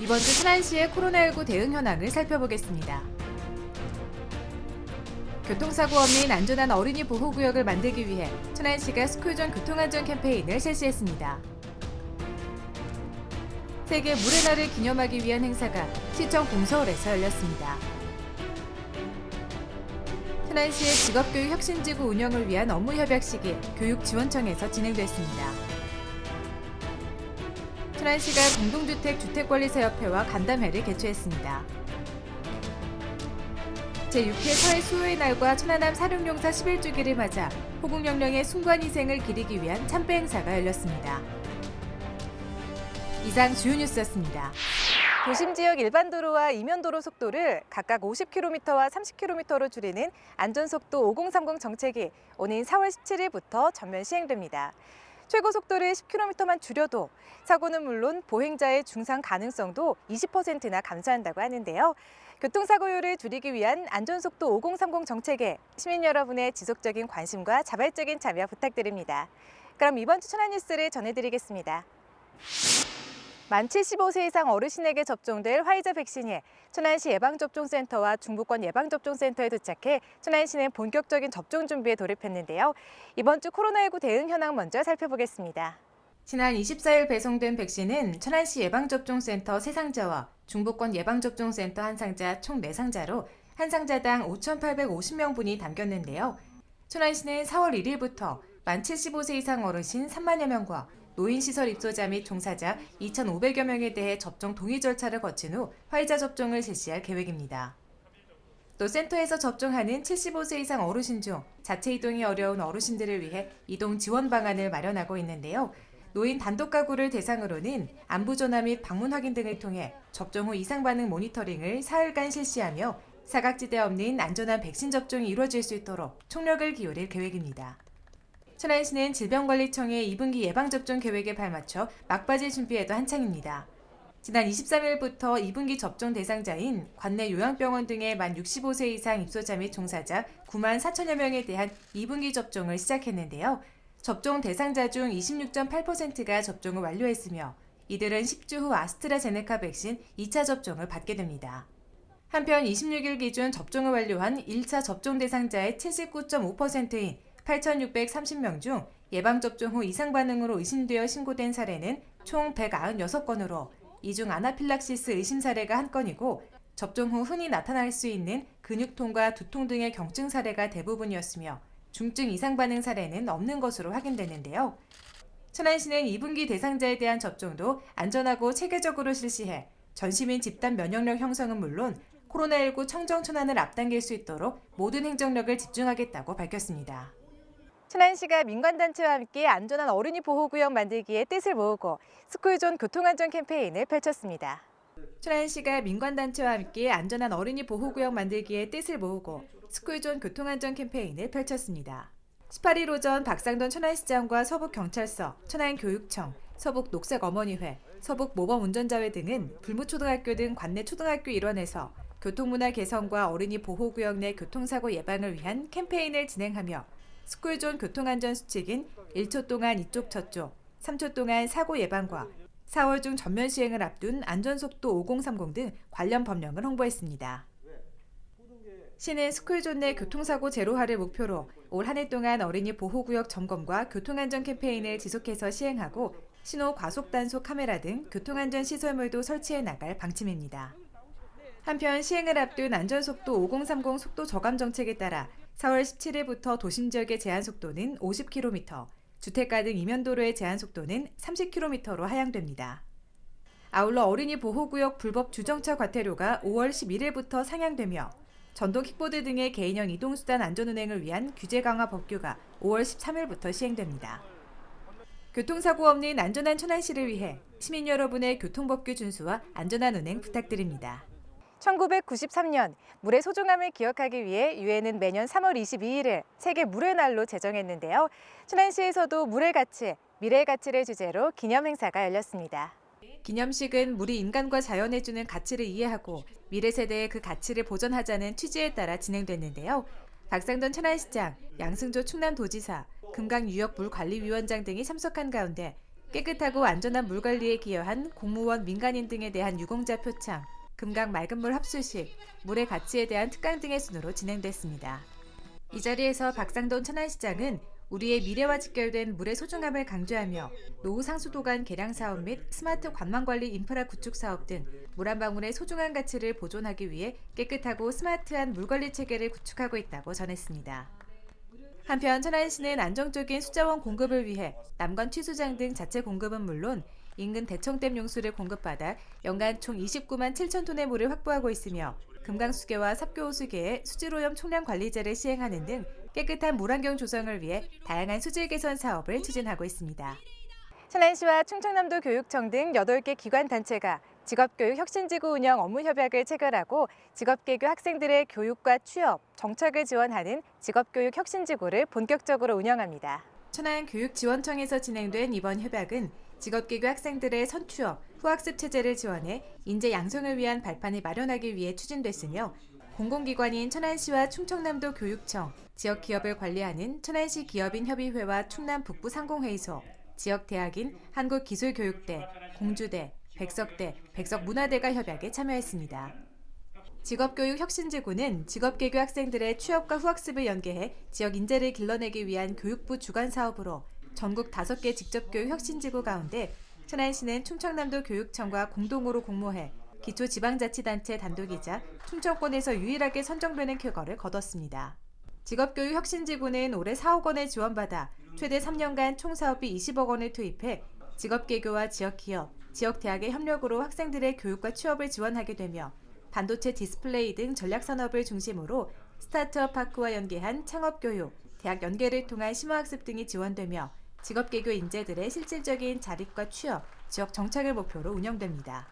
이번 주 천안시의 코로나19 대응 현황을 살펴보겠습니다. 교통사고 없는 안전한 어린이 보호구역을 만들기 위해 천안시가 스쿨존 교통안전 캠페인을 실시했습니다. 세계 물의 날을 기념하기 위한 행사가 시청 공서울에서 열렸습니다. 천안시의 직업교육 혁신지구 운영을 위한 업무 협약식이 교육지원청에서 진행됐습니다. 천안시가 공동주택 주택관리사협회와 간담회를 개최했습니다. 제6회 사회 수호의 날과 천안함 사륙용사 11주기를 맞아 호국영령의 순관희생을 기리기 위한 참배 행사가 열렸습니다. 이상 주요 뉴스였습니다. 도심 지역 일반 도로와 이면 도로 속도를 각각 50km와 30km로 줄이는 안전속도 5030 정책이 오는 4월 17일부터 전면 시행됩니다. 최고 속도를 10km만 줄여도 사고는 물론 보행자의 중상 가능성도 20%나 감소한다고 하는데요. 교통사고율을 줄이기 위한 안전속도 5030 정책에 시민 여러분의 지속적인 관심과 자발적인 참여 부탁드립니다. 그럼 이번 주 천안 뉴스를 전해드리겠습니다. 만 75세 이상 어르신에게 접종될 화이자 백신이 천안시 예방접종센터와 중부권 예방접종센터에 도착해 천안시는 본격적인 접종 준비에 돌입했는데요. 이번 주 코로나19 대응 현황 먼저 살펴보겠습니다. 지난 24일 배송된 백신은 천안시 예방접종센터 3상자와 중부권 예방접종센터 1상자 총 4상자로 한 상자당 5,850명분이 담겼는데요. 천안시는 4월 1일부터 만 75세 이상 어르신 3만여 명과 노인시설 입소자 및 종사자 2,500여 명에 대해 접종 동의 절차를 거친 후 화이자 접종을 실시할 계획입니다. 또 센터에서 접종하는 75세 이상 어르신 중 자체 이동이 어려운 어르신들을 위해 이동 지원 방안을 마련하고 있는데요. 노인 단독 가구를 대상으로는 안부 전화 및 방문 확인 등을 통해 접종 후 이상 반응 모니터링을 사흘간 실시하며 사각지대 없는 안전한 백신 접종이 이루어질 수 있도록 총력을 기울일 계획입니다. 천안시는 질병관리청의 2분기 예방접종 계획에 발맞춰 막바지 준비에도 한창입니다. 지난 23일부터 2분기 접종 대상자인 관내 요양병원 등의 만 65세 이상 입소자 및 종사자 9만 4천여 명에 대한 2분기 접종을 시작했는데요. 접종 대상자 중 26.8%가 접종을 완료했으며 이들은 10주 후 아스트라제네카 백신 2차 접종을 받게 됩니다. 한편 26일 기준 접종을 완료한 1차 접종 대상자의 79.5%인 8,630명 중 예방접종 후 이상 반응으로 의심되어 신고된 사례는 총 196건으로 이 중 아나필락시스 의심 사례가 1건이고 접종 후 흔히 나타날 수 있는 근육통과 두통 등의 경증 사례가 대부분이었으며 중증 이상 반응 사례는 없는 것으로 확인됐는데요. 천안시는 2분기 대상자에 대한 접종도 안전하고 체계적으로 실시해 전시민 집단 면역력 형성은 물론 코로나19 청정 천안을 앞당길 수 있도록 모든 행정력을 집중하겠다고 밝혔습니다. 천안시가 민관단체와 함께 안전한 어린이 보호구역 만들기에 뜻을 모으고 스쿨존 교통안전 캠페인을 펼쳤습니다. 천안시가 민관단체와 함께 안전한 어린이 보호구역 만들기에 뜻을 모으고 스쿨존 교통안전 캠페인을 펼쳤습니다. 18일 오전 박상돈 천안시장과 서북경찰서, 천안교육청, 서북녹색어머니회, 서북모범운전자회 등은 불무초등학교 등 관내 초등학교 일원에서 교통문화 개선과 어린이 보호구역 내 교통사고 예방을 위한 캠페인을 진행하며 스쿨존 교통안전 수칙인 1초 동안 이쪽 저쪽, 3초 동안 사고 예방과 4월 중 전면 시행을 앞둔 안전속도 5030 등 관련 법령을 홍보했습니다. 시는 스쿨존 내 교통사고 제로화를 목표로 올 한 해 동안 어린이 보호구역 점검과 교통안전 캠페인을 지속해서 시행하고 신호 과속 단속 카메라 등 교통안전 시설물도 설치해 나갈 방침입니다. 한편 시행을 앞둔 안전속도 5030 속도 저감 정책에 따라 4월 17일부터 도심 지역의 제한 속도는 50km, 주택가 등 이면도로의 제한 속도는 30km로 하향됩니다. 아울러 어린이 보호구역 불법 주정차 과태료가 5월 11일부터 상향되며 전동 킥보드 등의 개인형 이동수단 안전운행을 위한 규제 강화 법규가 5월 13일부터 시행됩니다. 교통사고 없는 안전한 천안시를 위해 시민 여러분의 교통법규 준수와 안전한 운행 부탁드립니다. 1993년 물의 소중함을 기억하기 위해 유엔은 매년 3월 22일을 세계 물의 날로 제정했는데요. 천안시에서도 물의 가치, 미래의 가치를 주제로 기념 행사가 열렸습니다. 기념식은 물이 인간과 자연에 주는 가치를 이해하고 미래 세대의 그 가치를 보존하자는 취지에 따라 진행됐는데요. 박상돈 천안시장, 양승조 충남도지사, 금강유역물관리위원장 등이 참석한 가운데 깨끗하고 안전한 물 관리에 기여한 공무원, 민간인 등에 대한 유공자 표창, 금강 맑은물 합수식, 물의 가치에 대한 특강 등의 순으로 진행됐습니다. 이 자리에서 박상돈 천안시장은 우리의 미래와 직결된 물의 소중함을 강조하며 노후 상수도관 개량 사업 및 스마트 관광관리 인프라 구축 사업 등 물 한 방울의 소중한 가치를 보존하기 위해 깨끗하고 스마트한 물관리 체계를 구축하고 있다고 전했습니다. 한편 천안시는 안정적인 수자원 공급을 위해 남관 취수장 등 자체 공급은 물론 인근 대청댐 용수를 공급받아 연간 총 29만 7천 톤의 물을 확보하고 있으며 금강수계와 삽교호수계에 수질오염 총량 관리제를 시행하는 등 깨끗한 물환경 조성을 위해 다양한 수질 개선 사업을 추진하고 있습니다. 천안시와 충청남도 교육청 등 8개 기관단체가 직업교육 혁신지구 운영 업무 협약을 체결하고 직업계교 학생들의 교육과 취업, 정착을 지원하는 직업교육 혁신지구를 본격적으로 운영합니다. 천안교육지원청에서 진행된 이번 협약은 직업계교 학생들의 선취업, 후학습 체제를 지원해 인재 양성을 위한 발판을 마련하기 위해 추진됐으며 공공기관인 천안시와 충청남도 교육청, 지역기업을 관리하는 천안시 기업인협의회와 충남 북부상공회의소, 지역대학인 한국기술교육대, 공주대, 백석대, 백석문화대가 협약에 참여했습니다. 직업교육 혁신지구는 직업계교 학생들의 취업과 후학습을 연계해 지역 인재를 길러내기 위한 교육부 주관 사업으로 전국 5개 직접교육 혁신지구 가운데 천안시는 충청남도 교육청과 공동으로 공모해 기초지방자치단체 단독이자 충청권에서 유일하게 선정되는 쾌거를 거뒀습니다. 직업교육 혁신지구는 올해 4억 원을 지원받아 최대 3년간 총 사업비 20억 원을 투입해 직업계교와 지역기업, 지역대학의 협력으로 학생들의 교육과 취업을 지원하게 되며 반도체 디스플레이 등 전략산업을 중심으로 스타트업 파크와 연계한 창업교육, 대학 연계를 통한 심화학습 등이 지원되며 직업계교 인재들의 실질적인 자립과 취업, 지역 정착을 목표로 운영됩니다.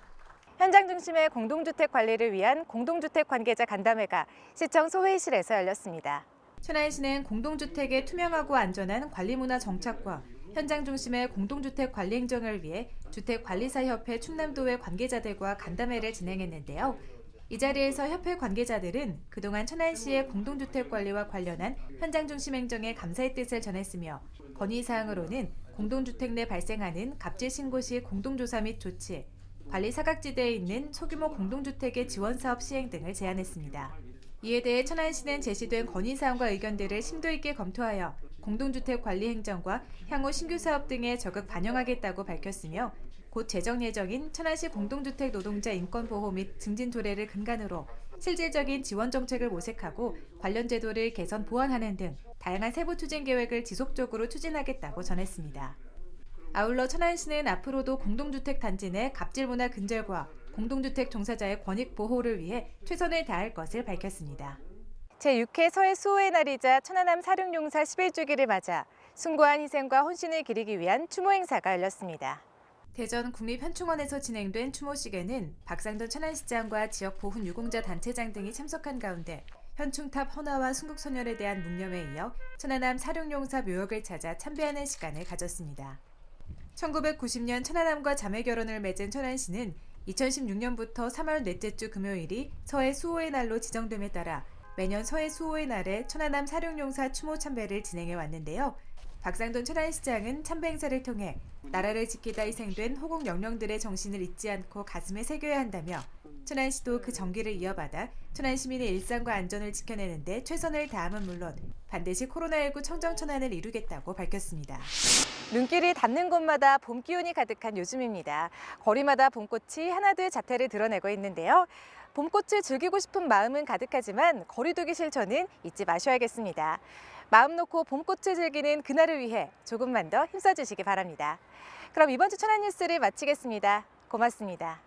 현장 중심의 공동주택 관리를 위한 공동주택 관계자 간담회가 시청 소회의실에서 열렸습니다. 천안시는 공동주택의 투명하고 안전한 관리문화 정착과 현장 중심의 공동주택 관리 행정을 위해 주택관리사협회 충남도의 관계자들과 간담회를 진행했는데요. 이 자리에서 협회 관계자들은 그동안 천안시의 공동주택 관리와 관련한 현장 중심 행정에 감사의 뜻을 전했으며 건의사항으로는 공동주택 내 발생하는 갑질 신고 시 공동조사 및 조치, 관리 사각지대에 있는 소규모 공동주택의 지원사업 시행 등을 제안했습니다. 이에 대해 천안시는 제시된 건의사항과 의견들을 심도 있게 검토하여 공동주택 관리 행정과 향후 신규 사업 등에 적극 반영하겠다고 밝혔으며 곧 제정 예정인 천안시 공동주택 노동자 인권보호 및 증진 조례를 근간으로 실질적인 지원 정책을 모색하고 관련 제도를 개선 보완하는 등 다양한 세부 추진 계획을 지속적으로 추진하겠다고 전했습니다. 아울러 천안시는 앞으로도 공동주택 단지 내 갑질 문화 근절과 공동주택 종사자의 권익 보호를 위해 최선을 다할 것을 밝혔습니다. 제6회 서해 수호의 날이자 천안함 사륙용사 11주기를 맞아 숭고한 희생과 혼신을 기리기 위한 추모 행사가 열렸습니다. 대전 국립현충원에서 진행된 추모식에는 박상돈 천안시장과 지역 보훈 유공자 단체장 등이 참석한 가운데 현충탑 헌화와 순국선열에 대한 묵념에 이어 천안함 사륙용사 묘역을 찾아 참배하는 시간을 가졌습니다. 1990년 천안함과 자매결혼을 맺은 천안시는 2016년부터 3월 넷째 주 금요일이 서해 수호의 날로 지정됨에 따라 매년 서해 수호의 날에 천안함 사륙용사 추모 참배를 진행해 왔는데요. 박상돈 천안시장은 참배 행사를 통해 나라를 지키다 희생된 호국 영령들의 정신을 잊지 않고 가슴에 새겨야 한다며 천안시도 그 정기를 이어받아 천안 시민의 일상과 안전을 지켜내는 데 최선을 다함은 물론 반드시 코로나19 청정천안을 이루겠다고 밝혔습니다. 눈길이 닿는 곳마다 봄 기운이 가득한 요즘입니다. 거리마다 봄꽃이 하나둘 자태를 드러내고 있는데요. 봄꽃을 즐기고 싶은 마음은 가득하지만 거리두기 실천은 잊지 마셔야겠습니다. 마음 놓고 봄꽃을 즐기는 그날을 위해 조금만 더 힘써주시기 바랍니다. 그럼 이번 주 천안 뉴스를 마치겠습니다. 고맙습니다.